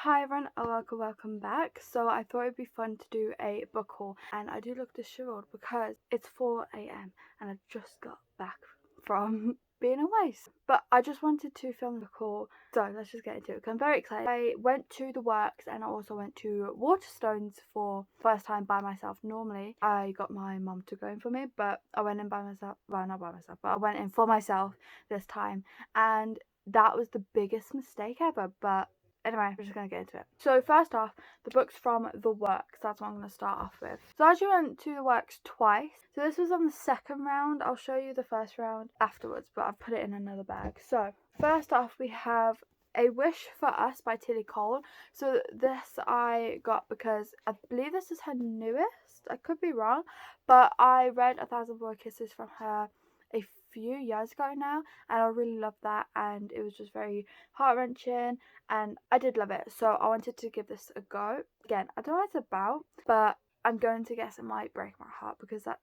Hi everyone, welcome back. So I thought it'd be fun to do a book haul, and I do look disheveled because it's 4 a.m. and I just got back from being away. But I just wanted to film the haul, so let's just get into it. I'm very excited. I went to the works and I also went to Waterstones for first time by myself. Normally I got my mom to go in for me, but I went in by myself. Well, not by myself, but I went in for myself this time, and that was the biggest mistake ever. But anyway, we're just going to get into it. So first off, the books from the works. That's what I'm going to start off with. So I actually went to the works twice. So this was on the second round. I'll show you the first round afterwards, but I've put it in another bag. So first off, we have A Wish for Us by Tilly Cole. So this I got because I believe this is her newest. I could be wrong, but I read 1,000 Boy Kisses from her a few years ago now, and I really loved that, and it was just very heart-wrenching, and I did love it, so I wanted to give this a go. Again, I don't know what it's about, but I'm going to guess it might break my heart because that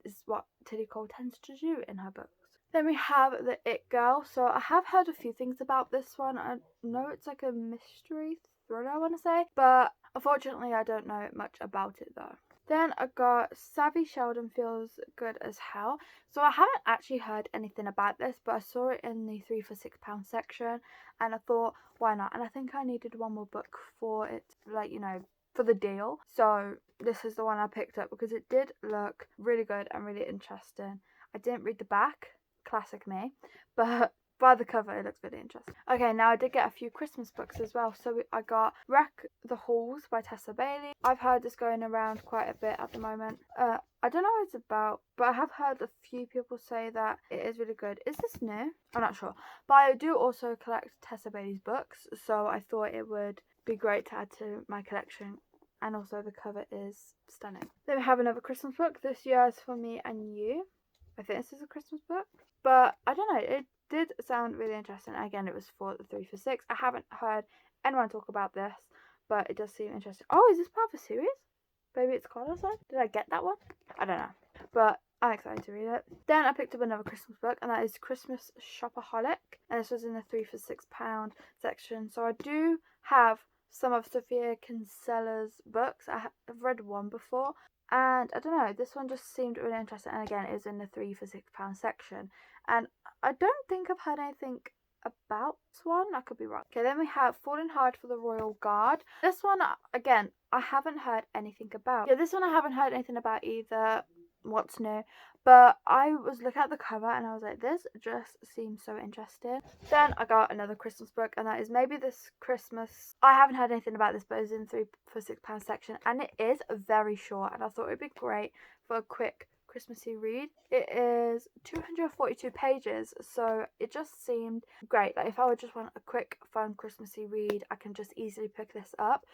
is what Tilly Cole tends to do in her books. Then we have The It Girl. So I have heard a few things about this one. I know it's like a mystery thriller, I want to say, but unfortunately I don't know much about it though. Then I got Savvy Sheldon Feels Good as Hell. So I haven't actually heard anything about this, but I saw it in the 3 for £6 section and I thought, why not? And I think I needed one more book for it, like, you know, for the deal. So this is the one I picked up because it did look really good and really interesting. I didn't read the back, classic me, but by the cover it looks really interesting. Okay, now I did get a few Christmas books as well. So I got Wreck the Halls by Tessa Bailey. I've heard this going around quite a bit at the moment. I don't know what it's about, but I have heard a few people say that it is really good. Is this new? I'm not sure. But I do also collect Tessa Bailey's books, so I thought it would be great to add to my collection. And also the cover is stunning. Then we have another Christmas book. This Year is For Me and You. I think this is a Christmas book, but I don't know, it did sound really interesting. Again, it was for the 3 for £6. I haven't heard anyone talk about this, but it does seem interesting. Oh, is this part of a series? Maybe it's called outside? Did I get that one? I don't know, but I'm excited to read it. Then I picked up another Christmas book, and that is Christmas Shopaholic, and this was in the 3 for £6 section. So I do have some of Sophia Kinsella's books. I have read one before, and I don't know, this one just seemed really interesting. And again, it is in the 3 for £6 section. And I don't think I've heard anything about this one. I could be wrong. Okay, then we have Falling Hard for the Royal Guard. This one, again, I haven't heard anything about. Yeah, this one I haven't heard anything about either. What's new? But I was looking at the cover and I was like, this just seems so interesting. Then I got another Christmas book, and that is Maybe This Christmas. I haven't heard anything about this, but it's in the 3 for £6 section, and it is very short, and I thought it'd be great for a quick Christmassy read. It is 242 pages, so it just seemed great. Like if I would just want a quick fun Christmassy read, I can just easily pick this up.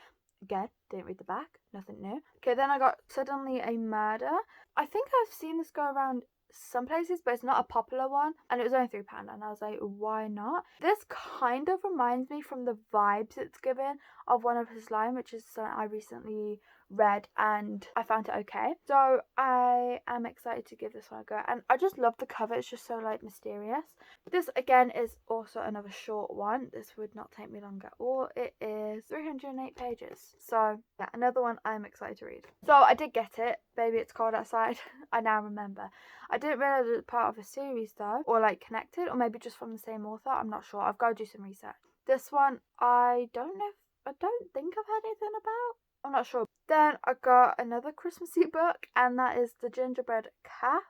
Again, didn't read the back, nothing new. Okay, then I got Suddenly a Murder. I think I've seen this go around some places, but it's not a popular one, and it was only £3, and I was like, why not? This kind of reminds me from the vibes it's given of One of His Line, which is something I recently read and I found it okay. So I am excited to give this one a go, and I just love the cover. It's just so like mysterious. This again is also another short one. This would not take me long at all. It is 308 pages. So yeah, another one I'm excited to read. So I did get it. Baby, It's Cold Outside. I now remember. I didn't realise it was part of a series though, or like connected, or maybe just from the same author. I'm not sure. I've got to do some research. This one, I don't think I've heard anything about. I'm not sure. Then I got another Christmassy book, and that is The Gingerbread Cafe.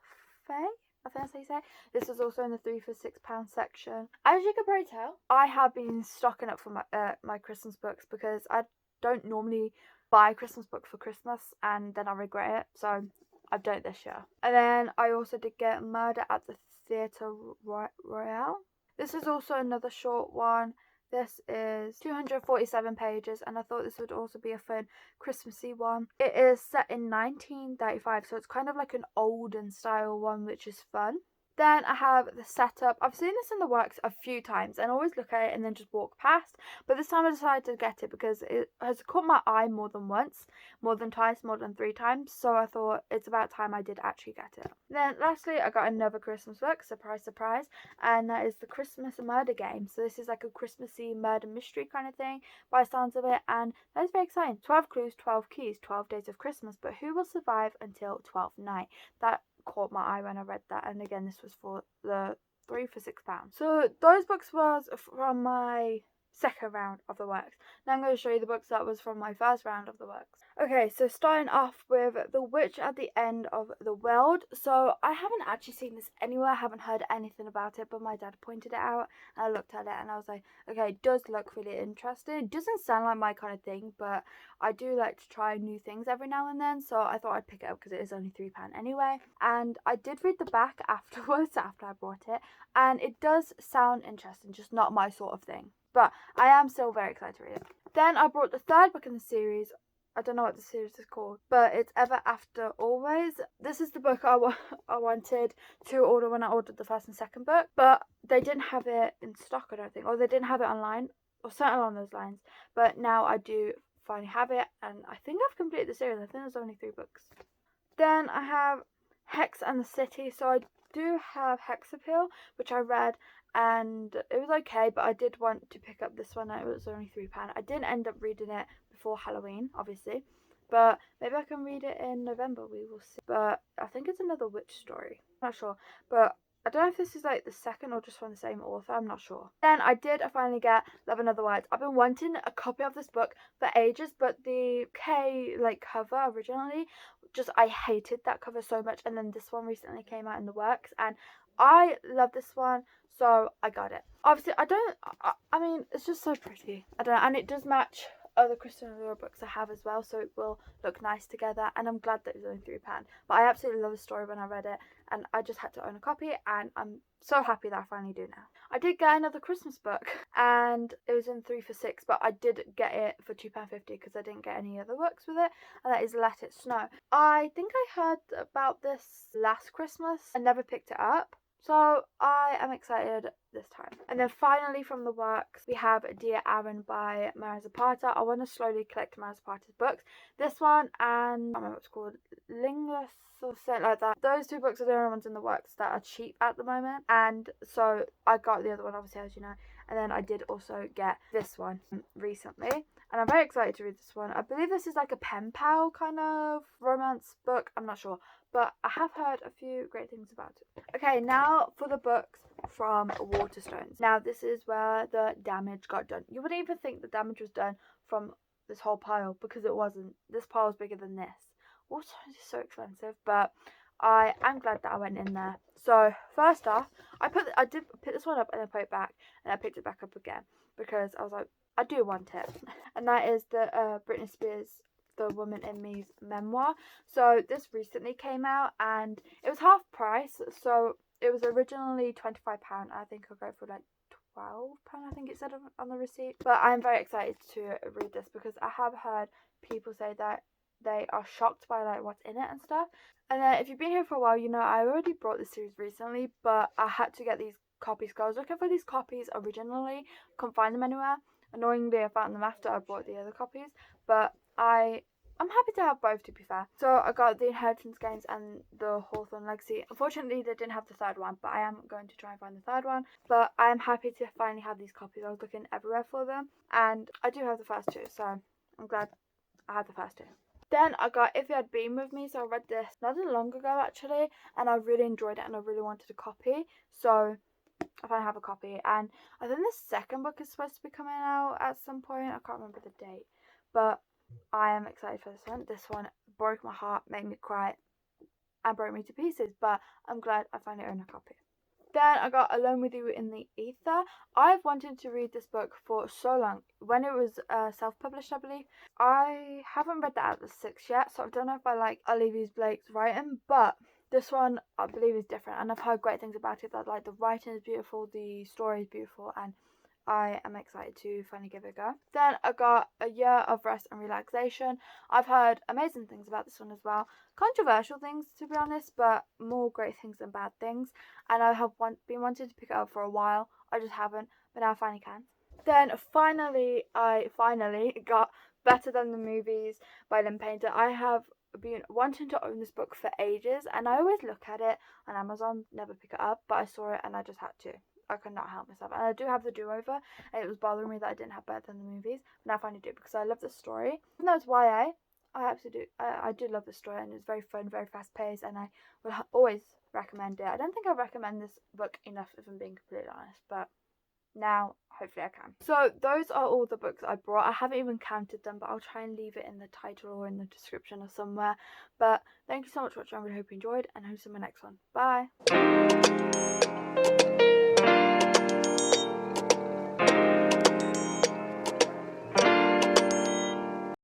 I think that's how you say it. This is also in the 3 for £6 section. As you can probably tell, I have been stocking up for my Christmas books because I don't normally buy Christmas books for Christmas and then I regret it. So I've done it this year. And then I also did get Murder at the Theatre Royale. This is also another short one. This is 247 pages, and I thought this would also be a fun Christmassy one. It is set in 1935, so it's kind of like an olden style one, which is fun. Then I have the setup. I've seen this in the works a few times and always look at it and then just walk past. But this time I decided to get it because it has caught my eye more than once, more than twice, more than 3 times. So I thought it's about time I did actually get it. Then lastly, I got another Christmas book, surprise, surprise. And that is the Christmas Murder Game. So this is like a Christmassy murder mystery kind of thing by the sounds of it. And that is very exciting. 12 clues, 12 keys, 12 days of Christmas. But who will survive until 12th night? That caught my eye when I read that, and again this was for the 3 for £6. So those books was from my second round of the works. Now I'm going to show you the books that was from my first round of the works. Okay, so starting off with The Witch at the End of the World. So I haven't actually seen this anywhere, I haven't heard anything about it, but my dad pointed it out and I looked at it and I was like, okay, it does look really interesting. It doesn't sound like my kind of thing, but I do like to try new things every now and then, so I thought I'd pick it up because it is only £3 anyway. And I did read the back afterwards, after I bought it, and it does sound interesting, just not my sort of thing. But I am still very excited to read it. Then I brought the third book in the series. I don't know what the series is called, but it's Ever After Always. This is the book I wanted to order when I ordered the first and second book, but they didn't have it in stock, I don't think, or they didn't have it online, or something along those lines. But now I do finally have it, and I think I've completed the series. I think there's only 3 books. Then I have Hex and the City. So I do have Hex Appeal, which I read, and it was okay, but I did want to pick up this one. It was only £3. I didn't end up reading it before Halloween, obviously, but maybe I can read it in November, we will see. But I think it's another witch story, I'm not sure, but I don't know if this is like the second or just from the same author, I'm not sure. Then I finally get Love and Other Words. I've been wanting a copy of this book for ages, but the cover originally, I hated that cover so much, and then this one recently came out in the works and I love this one, so I got it. Obviously I mean it's just so pretty, I don't know, and it does match other Christian Lore books I have as well, so it will look nice together, and I'm glad that it was only £3. But I absolutely love the story when I read it, and I just had to own a copy, and I'm so happy that I finally do now. I did get another Christmas book, and it was in 3 for £6, but I did get it for £2.50 because I didn't get any other books with it, and that is Let It Snow. I think I heard about this last Christmas and never picked it up, so I am excited this time. And then finally from the works, we have Dear Aaron by Mara Zapata. I want to slowly collect Mara Zapata's books. This one and, I don't remember what it's called, Lingless or something like that. Those 2 books are the only ones in the works that are cheap at the moment. And so I got the other one, obviously, as you know. And then I did also get this one recently. And I'm very excited to read this one. I believe this is like a pen pal kind of romance book. I'm not sure, but I have heard a few great things about it. Okay, now for the books from Waterstones. Now this is where the damage got done. You wouldn't even think the damage was done from this whole pile, because it wasn't. This pile is bigger than this. Waterstones is so expensive, but I am glad that I went in there. So first off, I did pick this one up and then put it back, and I picked it back up again because I was like, I do want it. And that is the Britney Spears, The Woman in Me's memoir. So this recently came out and it was half price, so it was originally £25. I think I'll go for like £12, I think it said on the receipt. But I'm very excited to read this because I have heard people say that they are shocked by like what's in it and stuff. And then if you've been here for a while, you know I already brought this series recently, but I had to get these copies because I was looking for these copies originally, couldn't find them anywhere. Annoyingly, I found them after I bought the other copies, but I'm happy to have both, to be fair. So I got the Inheritance Games and the Hawthorne Legacy. Unfortunately, they didn't have the third one, but I am going to try and find the third one. But I am happy to finally have these copies. I was looking everywhere for them, and I do have the first 2, so I'm glad I had the first 2. Then I got If You Had Been With Me, so I read this not that long ago actually, and I really enjoyed it and I really wanted a copy, so I finally have a copy. And I think the second book is supposed to be coming out at some point, I can't remember the date, but I am excited for this one. This one broke my heart, made me cry, and broke me to pieces, but I'm glad I finally own a copy. Then I got Alone With You in the Ether. I've wanted to read this book for so long. When it was self-published, I believe. I haven't read that at the 6 yet, so I don't know if I like Olivia Blake's writing, but this one I believe is different, and I've heard great things about it, that like the writing is beautiful, the story is beautiful, and I am excited to finally give it a go. Then I got A Year of Rest and Relaxation. I've heard amazing things about this one as well. Controversial things, to be honest, but more great things than bad things. And I have been wanting to pick it up for a while. I just haven't, but now I finally can. Then finally, I got Better Than the Movies by Lynn Painter. I have been wanting to own this book for ages, and I always look at it on Amazon, never pick it up, but I saw it and I just had to. I could not help myself. And I do have the do-over, and it was bothering me that I didn't have Better Than the Movies, but now I finally do because I love the story. Even though it's YA, I do love the story, and it's very fun, very fast-paced, and I will always recommend it. I don't think I recommend this book enough, if I'm being completely honest, but now hopefully I can. So those are all the books I brought. I haven't even counted them, but I'll try and leave it in the title or in the description or somewhere. But thank you so much for watching. I really hope you enjoyed, and I'll see you in my next one. Bye.